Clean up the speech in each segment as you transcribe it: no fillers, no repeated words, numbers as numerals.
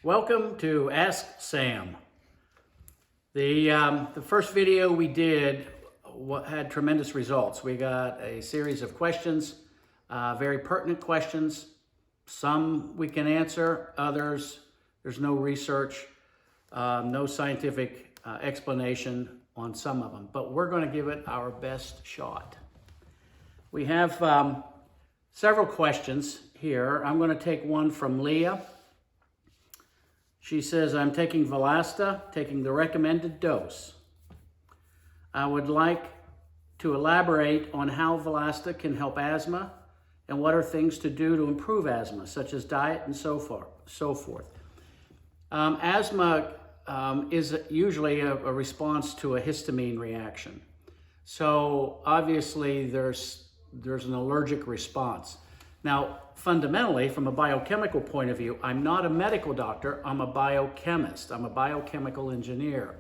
Welcome to Ask Sam. The first video we did had tremendous results. We got a series of questions, very pertinent questions. Some we can answer, others there's no research, no scientific explanation on some of them, but we're going to give it our best shot. We have several questions here. I'm going to take one from Leah. She says, I'm taking Vlasta, taking the recommended dose. I would like to elaborate on how Vlasta can help asthma and what are things to do to improve asthma, such as diet and so forth. Asthma is usually a response to a histamine reaction. So obviously there's an allergic response. Now, fundamentally, from a biochemical point of view, I'm not a medical doctor, I'm a biochemist, I'm a biochemical engineer.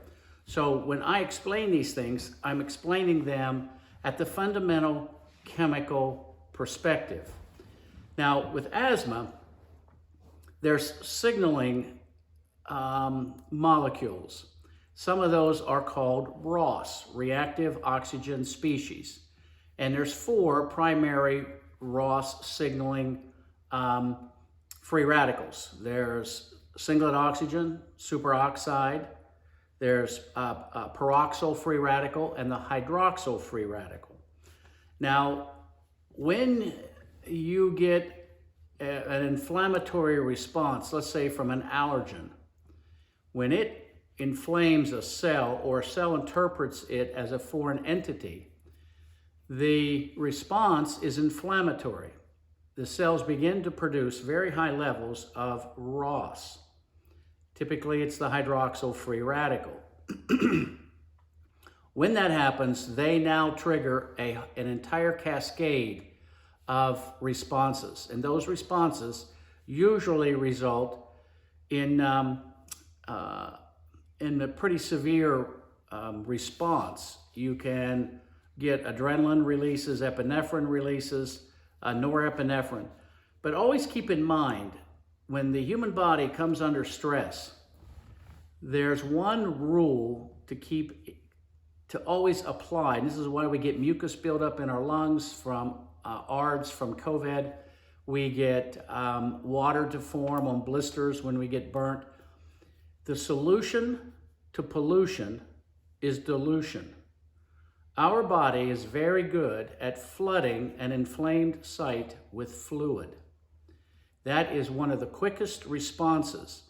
So when I explain these things, I'm explaining them at the fundamental chemical perspective. Now, with asthma, there's signaling molecules. Some of those are called ROS, reactive oxygen species. And there's 4 primary ROS signaling free radicals. There's singlet oxygen, superoxide, there's peroxyl free radical, and the hydroxyl free radical. Now, when you get an inflammatory response, let's say from an allergen, when it inflames a cell or a cell interprets it as a foreign entity, the response is inflammatory. The cells begin to produce very high levels of ROS. Typically, it's the hydroxyl free radical. When that happens, they now trigger an entire cascade of responses. And those responses usually result in a pretty severe response. You can get adrenaline releases, epinephrine releases, norepinephrine. But always keep in mind, when the human body comes under stress, there's one rule to always apply, and this is why we get mucus buildup in our lungs from ARDS, from COVID. We get water to form on blisters when we get burnt. The solution to pollution is dilution. Our body is very good at flooding an inflamed site with fluid. That is one of the quickest responses.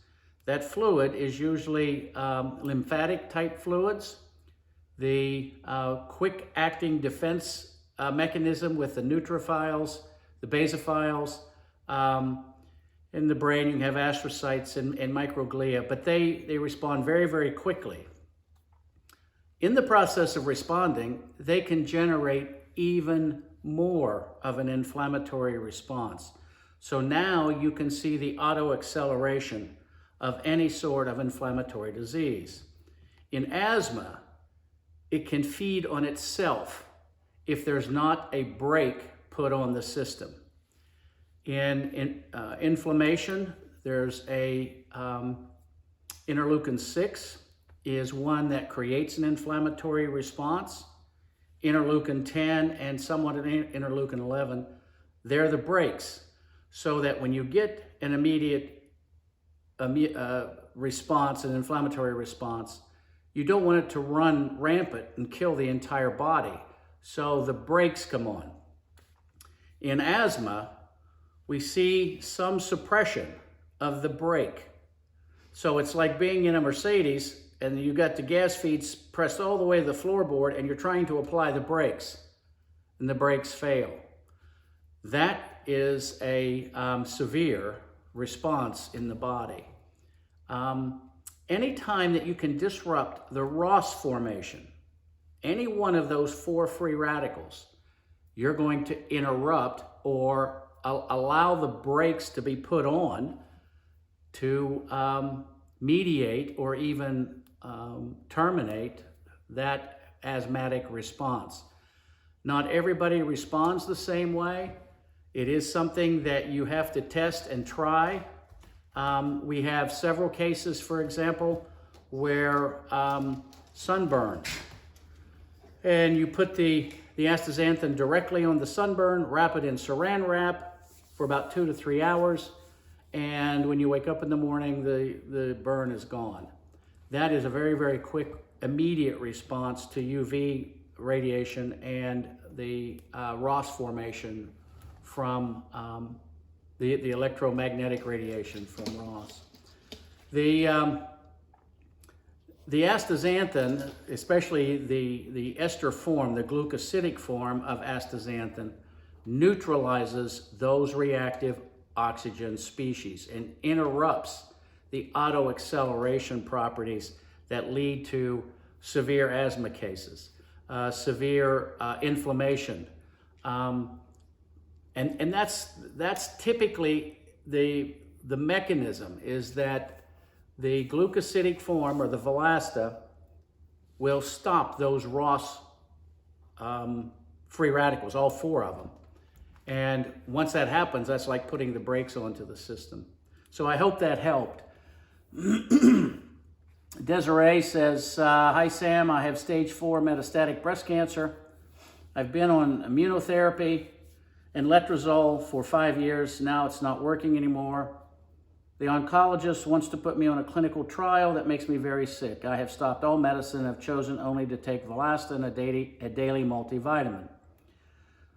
That fluid is usually lymphatic type fluids, the quick acting defense mechanism with the neutrophils, the basophils. In the brain, you can have astrocytes and microglia, but they respond very, very quickly. In the process of responding, they can generate even more of an inflammatory response. So now you can see the auto-acceleration of any sort of inflammatory disease. In asthma, it can feed on itself if there's not a brake put on the system. In inflammation, there's a interleukin 6 is one that creates an inflammatory response. Interleukin 10 and somewhat an interleukin 11, they're the brakes, so that when you get an immediate response, an inflammatory response, you don't want it to run rampant and kill the entire body. So the brakes come on. In asthma, we see some suppression of the brake. So it's like being in a Mercedes and you got the gas feeds pressed all the way to the floorboard and you're trying to apply the brakes and the brakes fail. That is a severe response in the body. Anytime that you can disrupt the ROS formation, any one of those 4 free radicals, you're going to interrupt or allow the brakes to be put on to mediate or even terminate that asthmatic response. Not everybody responds the same way. It is something that you have to test and try. We have several cases, for example, where sunburn, and you put the astaxanthin directly on the sunburn, wrap it in saran wrap for about 2 to 3 hours, and when you wake up in the morning, the burn is gone. That is a very, very quick, immediate response to UV radiation and the Ross formation from the electromagnetic radiation from Ross. The astaxanthin, especially the ester form, the glucosidic form of astaxanthin, neutralizes those reactive oxygen species and interrupts the auto-acceleration properties that lead to severe asthma cases, severe inflammation. And that's typically the mechanism, is that the glucosidic form, or the Vlasta, will stop those Ross free radicals, all 4 of them. And once that happens, that's like putting the brakes onto the system. So I hope that helped. Desiree says, hi Sam, I have stage 4 metastatic breast cancer. I've been on immunotherapy and letrozole for 5 years. Now it's not working anymore. The oncologist wants to put me on a clinical trial that makes me very sick. I have stopped all medicine and have chosen only to take Vlasta and a daily multivitamin.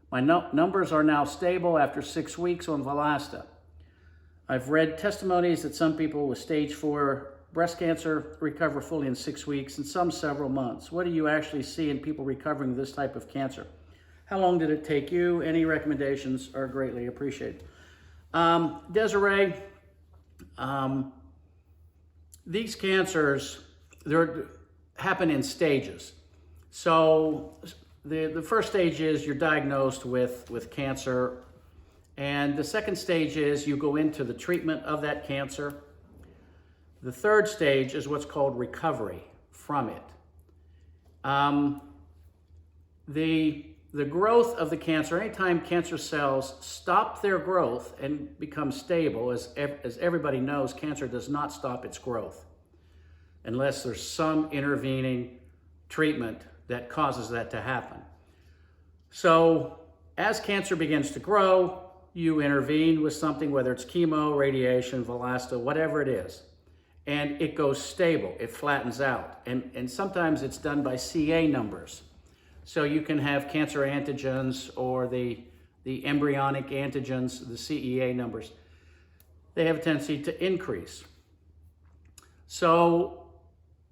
My numbers are now stable after 6 weeks on Vlasta. I've read testimonies that some people with stage 4 breast cancer recover fully in 6 weeks and some several months. What do you actually see in people recovering this type of cancer? How long did it take you? Any recommendations are greatly appreciated. Desiree, these cancers, they happen in stages. So the first stage is you're diagnosed with cancer, and the second stage is you go into the treatment of that cancer. The third stage is what's called recovery from it. The growth of the cancer, anytime cancer cells stop their growth and become stable, as everybody knows, cancer does not stop its growth unless there's some intervening treatment that causes that to happen. So as cancer begins to grow, you intervene with something, whether it's chemo, radiation, Vlasta, whatever it is, and it goes stable, it flattens out. And sometimes it's done by CA numbers. So you can have cancer antigens or the embryonic antigens, the CEA numbers. They have a tendency to increase. So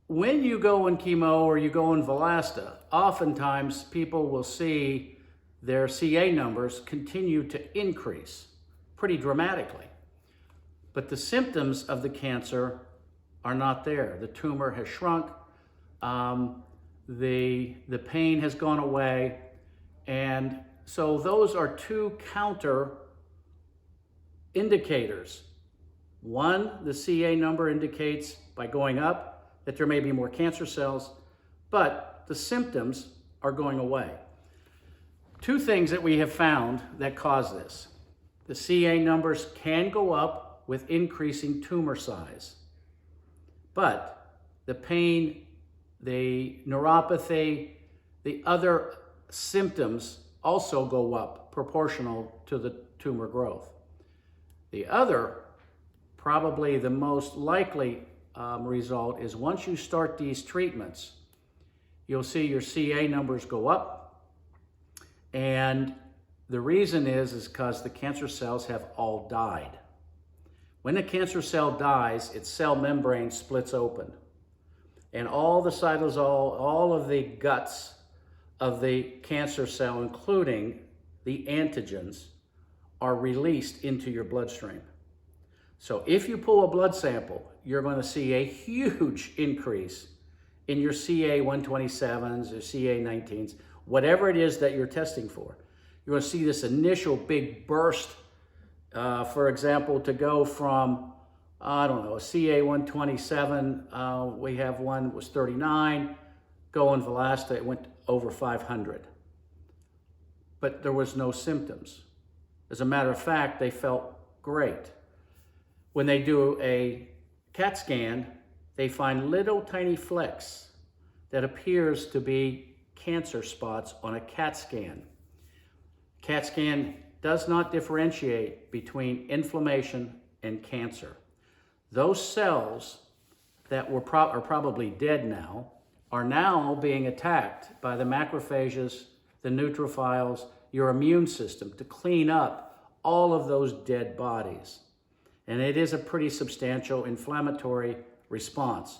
when you go on chemo or you go on Vlasta, oftentimes people will see their CA numbers continue to increase pretty dramatically. But the symptoms of the cancer are not there. The tumor has shrunk, the pain has gone away, and so those are 2 counter indicators. One, the CA number indicates by going up that there may be more cancer cells, but the symptoms are going away. 2 things that we have found that cause this. The CA numbers can go up with increasing tumor size, but the pain, the neuropathy, the other symptoms also go up proportional to the tumor growth. The other, probably the most likely result, is once you start these treatments, you'll see your CA numbers go up. And the reason is because the cancer cells have all died. When a cancer cell dies, its cell membrane splits open. And all the cytosol, all of the guts of the cancer cell, including the antigens, are released into your bloodstream. So if you pull a blood sample, you're going to see a huge increase in your CA-127s or CA-19s, whatever it is that you're testing for. You're going to see this initial big burst, for example, to go from, I don't know, a CA-127, we have one that was 39, going Vlasta, it went over 500. But there was no symptoms. As a matter of fact, they felt great. when they do a CAT scan, they find little tiny flecks that appears to be cancer spots on a CAT scan. CAT scan does not differentiate between inflammation and cancer. Those cells that are probably dead now are now being attacked by the macrophages, the neutrophils, your immune system to clean up all of those dead bodies. And it is a pretty substantial inflammatory response.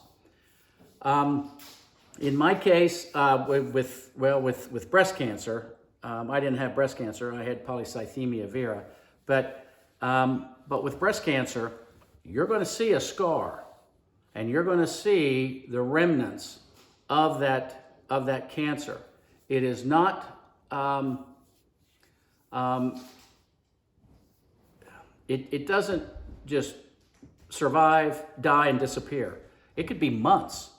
In my case, with breast cancer, I didn't have breast cancer. I had polycythemia vera. But with breast cancer, you're going to see a scar, and you're going to see the remnants of that cancer. It is not. It doesn't just survive, die, and disappear. It could be months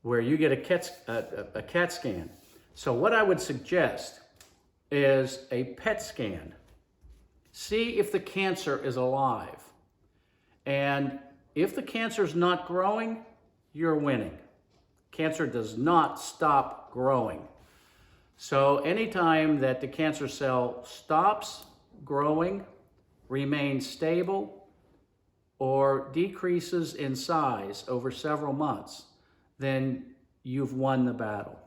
where you get a CAT scan. So what I would suggest is a PET scan. See if the cancer is alive. And if the cancer is not growing, you're winning. Cancer does not stop growing. So anytime that the cancer cell stops growing, remains stable, or decreases in size over several months, then you've won the battle.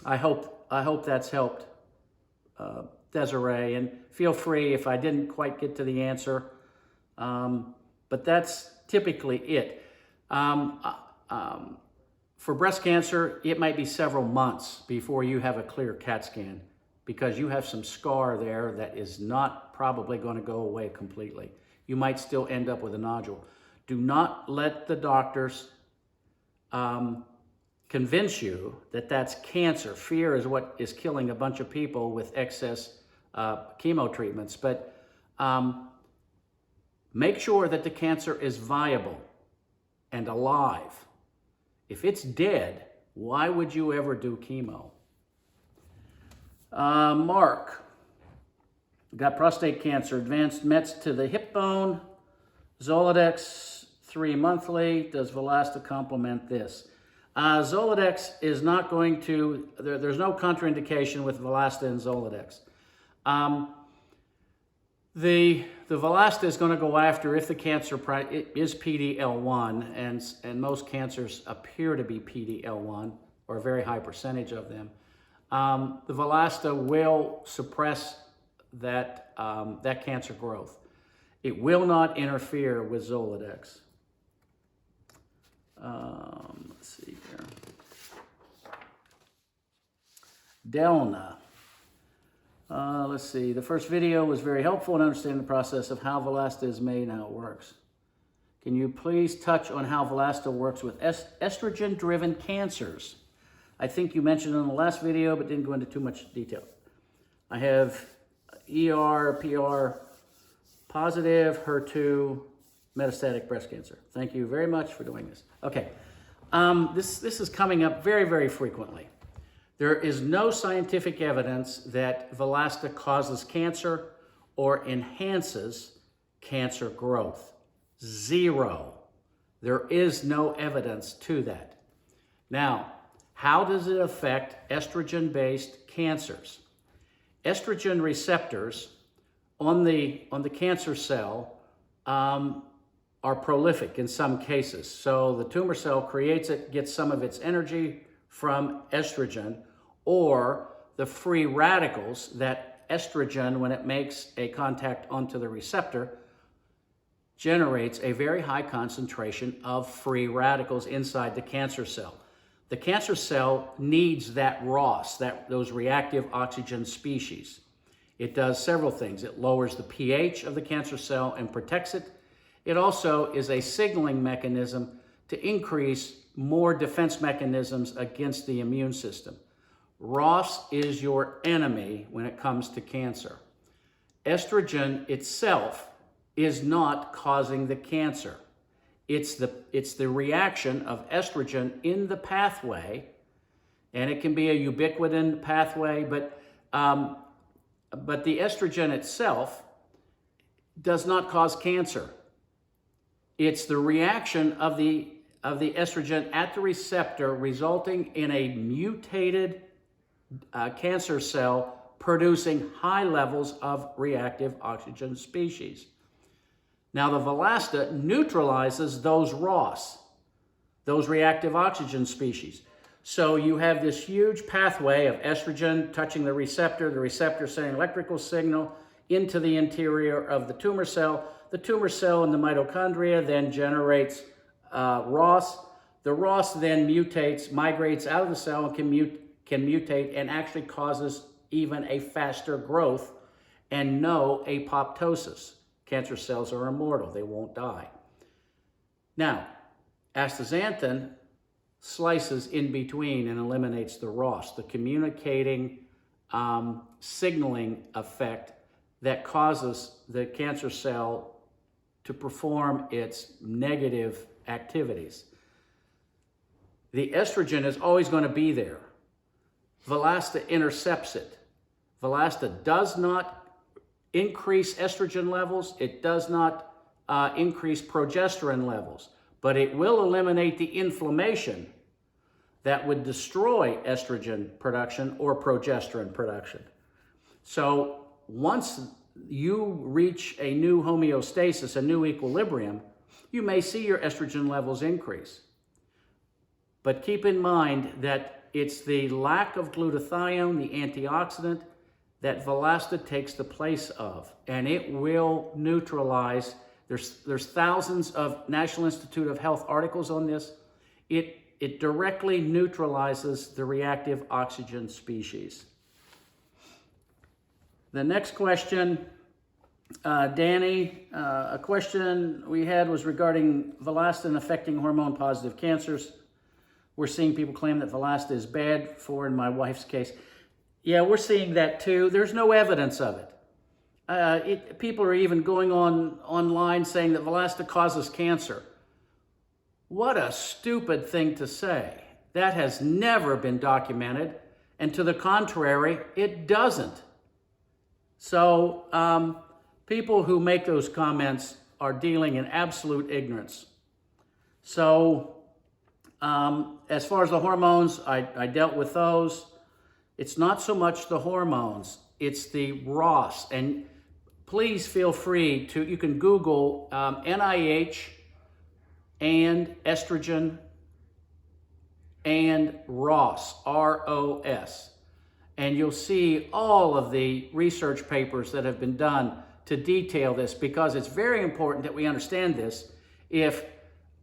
I hope that's helped, Desiree, and feel free if I didn't quite get to the answer, but that's typically it. For breast cancer, it might be several months before you have a clear CAT scan because you have some scar there that is not probably going to go away completely. You might still end up with a nodule. Do not let the doctors convince you that that's cancer. Fear is what is killing a bunch of people with excess chemo treatments. But make sure that the cancer is viable and alive. If it's dead, why would you ever do chemo? Mark, got prostate cancer, advanced mets to the hip bone, Zoladex 3 monthly. Does Vlasta complement this? Zoladex is not going to, there's no contraindication with Vlasta and Zoladex. The Vlasta is going to go after if the cancer is PD-L1, and most cancers appear to be PD-L1, or a very high percentage of them. The Vlasta will suppress that cancer growth. It will not interfere with Zoladex. Let's see here. Delna. Let's see. The first video was very helpful in understanding the process of how Vlasta is made and how it works. Can you please touch on how Vlasta works with estrogen-driven cancers? I think you mentioned it in the last video, but didn't go into too much detail. I have ER, PR, positive, HER2, metastatic breast cancer. Thank you very much for doing this. Okay, this is coming up very, very frequently. There is no scientific evidence that Vlasta causes cancer or enhances cancer growth. Zero. There is no evidence to that. Now, how does it affect estrogen-based cancers? Estrogen receptors on the cancer cell are prolific in some cases. So the tumor cell creates it, gets some of its energy from estrogen, or the free radicals that estrogen, when it makes a contact onto the receptor, generates a very high concentration of free radicals inside the cancer cell. The cancer cell needs that ROS, those reactive oxygen species. It does several things. It lowers the pH of the cancer cell and protects it. It also is a signaling mechanism to increase more defense mechanisms against the immune system. ROS is your enemy when it comes to cancer. Estrogen itself is not causing the cancer. It's the reaction of estrogen in the pathway, and it can be a ubiquitin pathway, but the estrogen itself does not cause cancer. It's the reaction of the estrogen at the receptor resulting in a mutated cancer cell producing high levels of reactive oxygen species. Now the Vlasta neutralizes those ROS, those reactive oxygen species. So you have this huge pathway of estrogen touching the receptor sending electrical signal into the interior of the tumor cell. The tumor cell in the mitochondria then generates ROS. The ROS then mutates, migrates out of the cell and can mutate and actually causes even a faster growth and no apoptosis. Cancer cells are immortal, they won't die. Now, astaxanthin slices in between and eliminates the ROS, the communicating signaling effect that causes the cancer cell to perform its negative activities. The estrogen is always going to be there. Vlasta intercepts it. Vlasta does not increase estrogen levels. It does not increase progesterone levels, but it will eliminate the inflammation that would destroy estrogen production or progesterone production. So once you reach a new homeostasis, a new equilibrium, you may see your estrogen levels increase. But keep in mind that it's the lack of glutathione, the antioxidant, that Vlasta takes the place of, and it will neutralize. There's thousands of National Institute of Health articles on this. It directly neutralizes the reactive oxygen species. The next question, Danny, a question we had was regarding Vlasta affecting hormone-positive cancers. We're seeing people claim that Vlasta is bad for, in my wife's case. Yeah, we're seeing that too. There's no evidence of it. People are even going online saying that Vlasta causes cancer. What a stupid thing to say. That has never been documented, and to the contrary, it doesn't. So people who make those comments are dealing in absolute ignorance. So as far as the hormones, I dealt with those. It's not so much the hormones, it's the ROS. And please feel free to, you can Google NIH and estrogen and ROS, R-O-S. And you'll see all of the research papers that have been done to detail this, because it's very important that we understand this if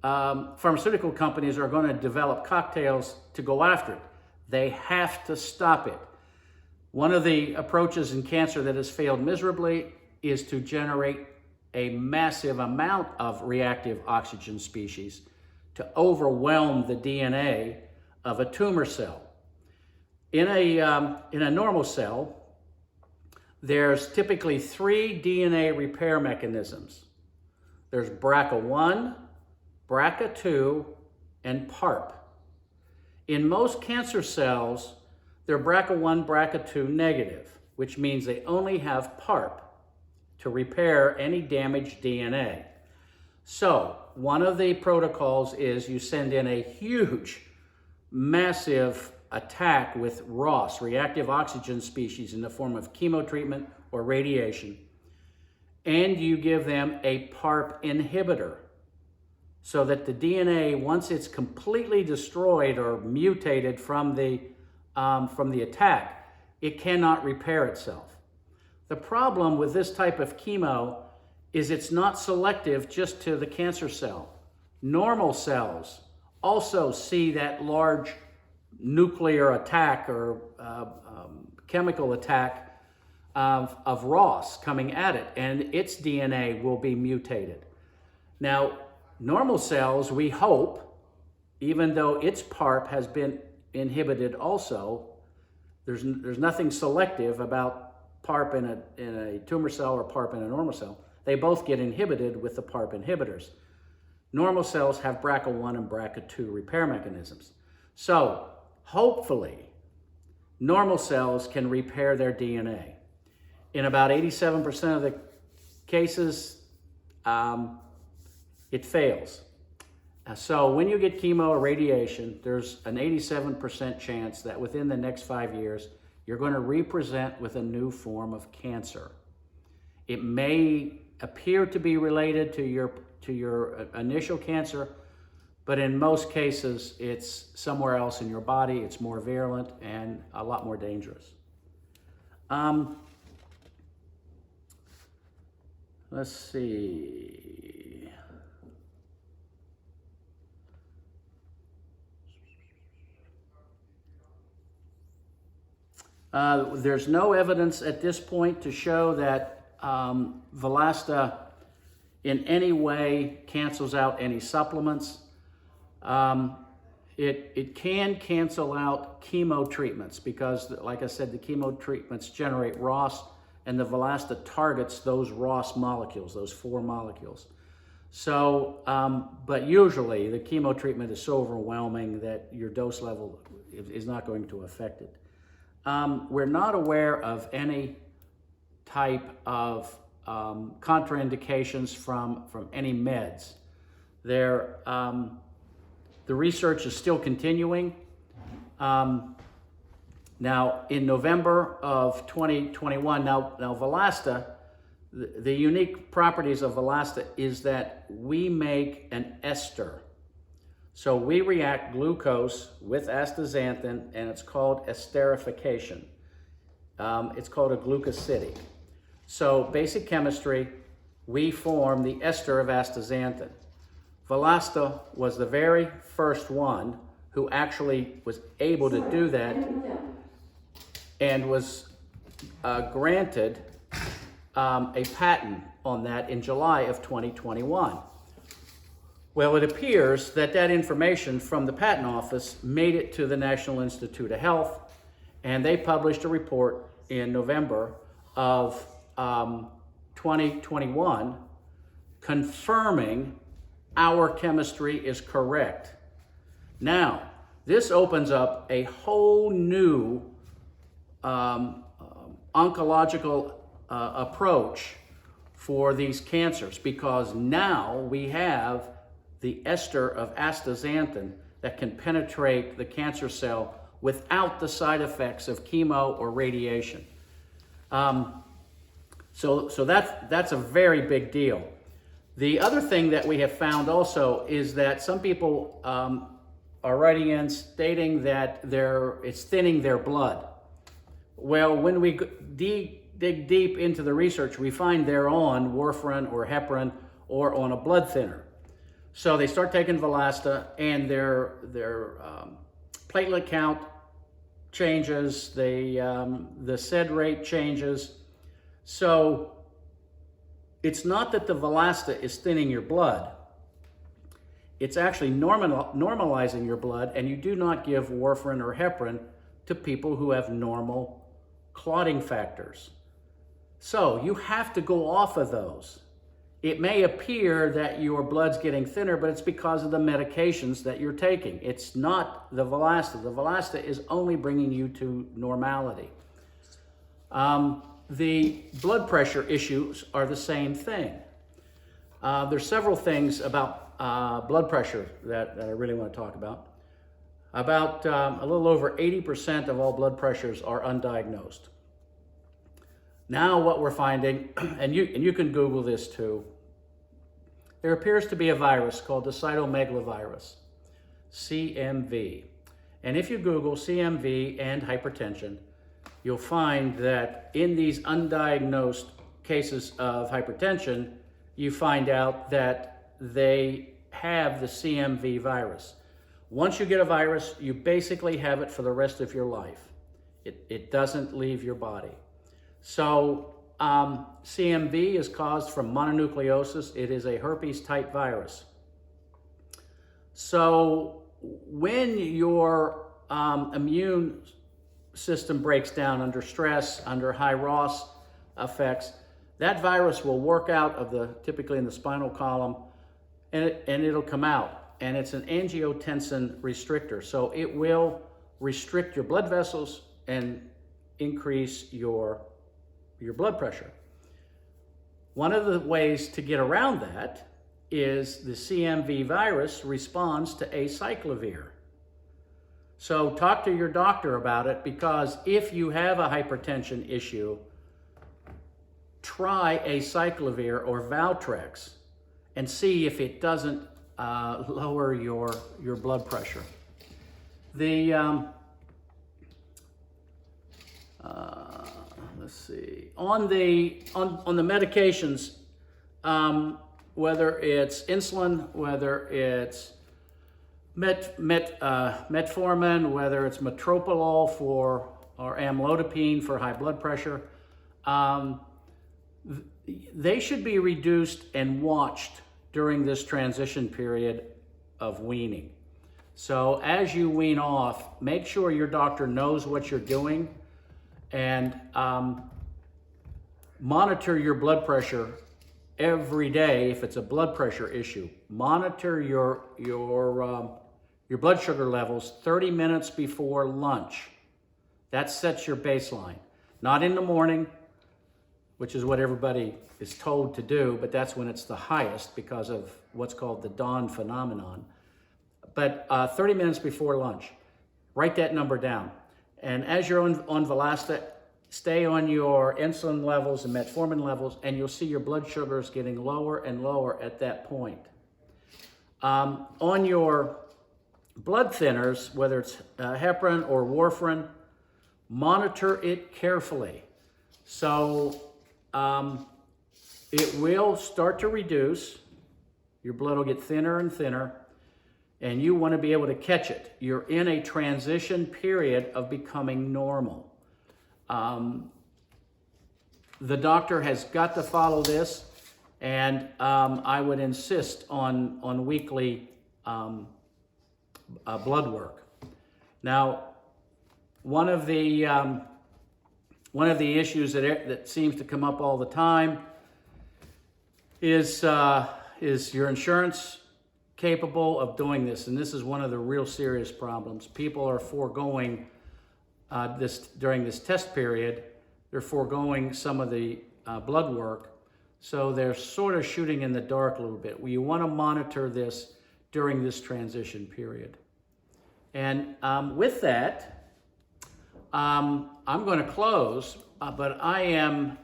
pharmaceutical companies are going to develop cocktails to go after it. They have to stop it. One of the approaches in cancer that has failed miserably is to generate a massive amount of reactive oxygen species to overwhelm the DNA of a tumor cell. In a normal cell, there's typically 3 DNA repair mechanisms. There's BRCA1, BRCA2, and PARP. In most cancer cells, they're BRCA1, BRCA2 negative, which means they only have PARP to repair any damaged DNA. So one of the protocols is you send in a huge, massive attack with ROS, reactive oxygen species, in the form of chemo treatment or radiation, and you give them a PARP inhibitor, so that the DNA, once it's completely destroyed or mutated from the attack, it cannot repair itself. The problem with this type of chemo is it's not selective just to the cancer cell. Normal cells also see that large nuclear attack or chemical attack of ROS coming at it, and its DNA will be mutated. Now, normal cells, we hope, even though its PARP has been inhibited also, there's nothing selective about PARP in a tumor cell or PARP in a normal cell. They both get inhibited with the PARP inhibitors. Normal cells have BRCA1 and BRCA2 repair mechanisms. So hopefully, normal cells can repair their DNA. In about 87% of the cases, it fails. So when you get chemo or radiation, there's an 87% chance that within the next 5 years, you're going to represent with a new form of cancer. It may appear to be related to your initial cancer, but in most cases, it's somewhere else in your body. It's more virulent and a lot more dangerous. Let's see. There's no evidence at this point to show that Vlasta in any way cancels out any supplements. It can cancel out chemo treatments because, like I said, the chemo treatments generate ROS, and the Vlasta targets those ROS molecules, those 4 molecules. So, but usually the chemo treatment is so overwhelming that your dose level is not going to affect it. We're not aware of any type of contraindications from any meds. The research is still continuing. Now, in November of 2021, now Vlasta, the unique properties of Vlasta is that we make an ester. So we react glucose with astaxanthin, and it's called esterification. It's called a glucosidic. So basic chemistry, we form the ester of astaxanthin. Vlasta was the very first one who actually was able to do that and was granted a patent on that in July of 2021. Well, it appears that that information from the patent office made it to the National Institute of Health, and they published a report in November of 2021 confirming our chemistry is correct. Now, this opens up a whole new oncological approach for these cancers, because now we have the ester of astaxanthin that can penetrate the cancer cell without the side effects of chemo or radiation. So that's a very big deal. The other thing that we have found also is that some people are writing in stating that it's thinning their blood. Well, when we dig deep into the research, we find they're on warfarin or heparin or on a blood thinner. So they start taking Vlasta, and their platelet count changes, the SED rate changes. So it's not that the Vlasta is thinning your blood. It's actually normalizing your blood, and you do not give warfarin or heparin to people who have normal clotting factors. So you have to go off of those. It may appear that your blood's getting thinner, but it's because of the medications that you're taking. It's not the Vlasta. The Vlasta is only bringing you to normality. The blood pressure issues are the same thing. There's several things about blood pressure that I really want to talk about. About a little over 80% of all blood pressures are undiagnosed. Now what we're finding, and you can Google this too, there appears to be a virus called the cytomegalovirus, CMV. And if you Google CMV and hypertension, you'll find that in these undiagnosed cases of hypertension, you find out that they have the CMV virus. Once you get a virus, you basically have it for the rest of your life. It doesn't leave your body. So CMV is caused from mononucleosis. It is a herpes type virus. So when your immune system breaks down under stress, under high ROS effects, that virus will work out of typically in the spinal column, and it'll come out. And it's an angiotensin restrictor. So it will restrict your blood vessels and increase your blood pressure. One of the ways to get around that is the CMV virus responds to acyclovir. So talk to your doctor about it, because if you have a hypertension issue, try acyclovir or Valtrex and see if it doesn't lower your blood pressure. The let's see, on the medications, whether it's insulin, whether it's metformin, whether it's metoprolol or amlodipine for high blood pressure, they should be reduced and watched during this transition period of weaning. So as you wean off, make sure your doctor knows what you're doing, and monitor your blood pressure every day. If it's a blood pressure issue, monitor your blood sugar levels 30 minutes before lunch. That sets your baseline. Not in the morning, which is what everybody is told to do, but that's when it's the highest because of what's called the dawn phenomenon. But 30 minutes before lunch, write that number down. And as you're on Vlasta, stay on your insulin levels and metformin levels, and you'll see your blood sugars getting lower and lower at that point. On your blood thinners, whether it's heparin or warfarin, monitor it carefully. So it will start to reduce. Your blood will get thinner and thinner, and you want to be able to catch it. You're in a transition period of becoming normal. The doctor has got to follow this, and I would insist on weekly blood work. Now, one of the issues that seems to come up all the time is your insurance capable of doing this? And this is one of the real serious problems. People are foregoing this during this test period. They're foregoing some of the blood work, so they're sort of shooting in the dark a little bit. Well, you want to monitor this during this transition period. And with that, I'm going to close, but I am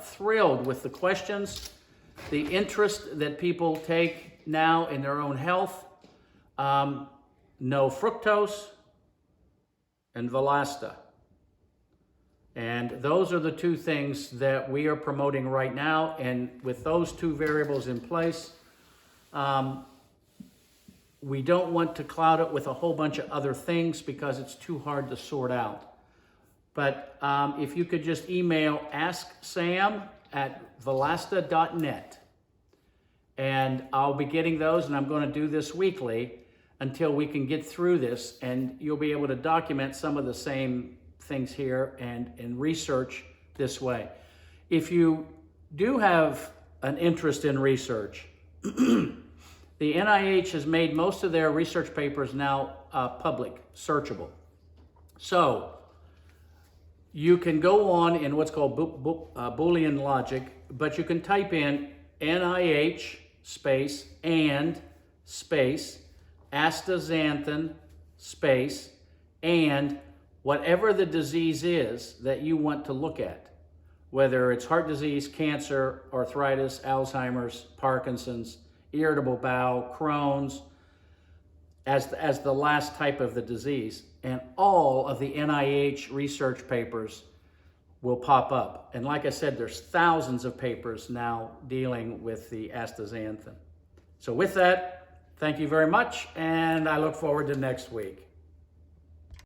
thrilled with the questions, the interest that people take now in their own health. No fructose and Vlasta. And those are the two things that we are promoting right now. And with those two variables in place, we don't want to cloud it with a whole bunch of other things because it's too hard to sort out. But if you could just email AskSam@Vlasta.net. And I'll be getting those, and I'm going to do this weekly until we can get through this, and you'll be able to document some of the same things here and research this way. If you do have an interest in research, the NIH has made most of their research papers now public, searchable. So you can go on in what's called Boolean logic, but you can type in NIH space and space astaxanthin space and whatever the disease is that you want to look at, whether it's heart disease, cancer, arthritis, Alzheimer's, Parkinson's, irritable bowel, Crohn's, as the last type of the disease. And all of the NIH research papers will pop up. And like I said, there's thousands of papers now dealing with the astaxanthin. So with that, thank you very much, and I look forward to next week.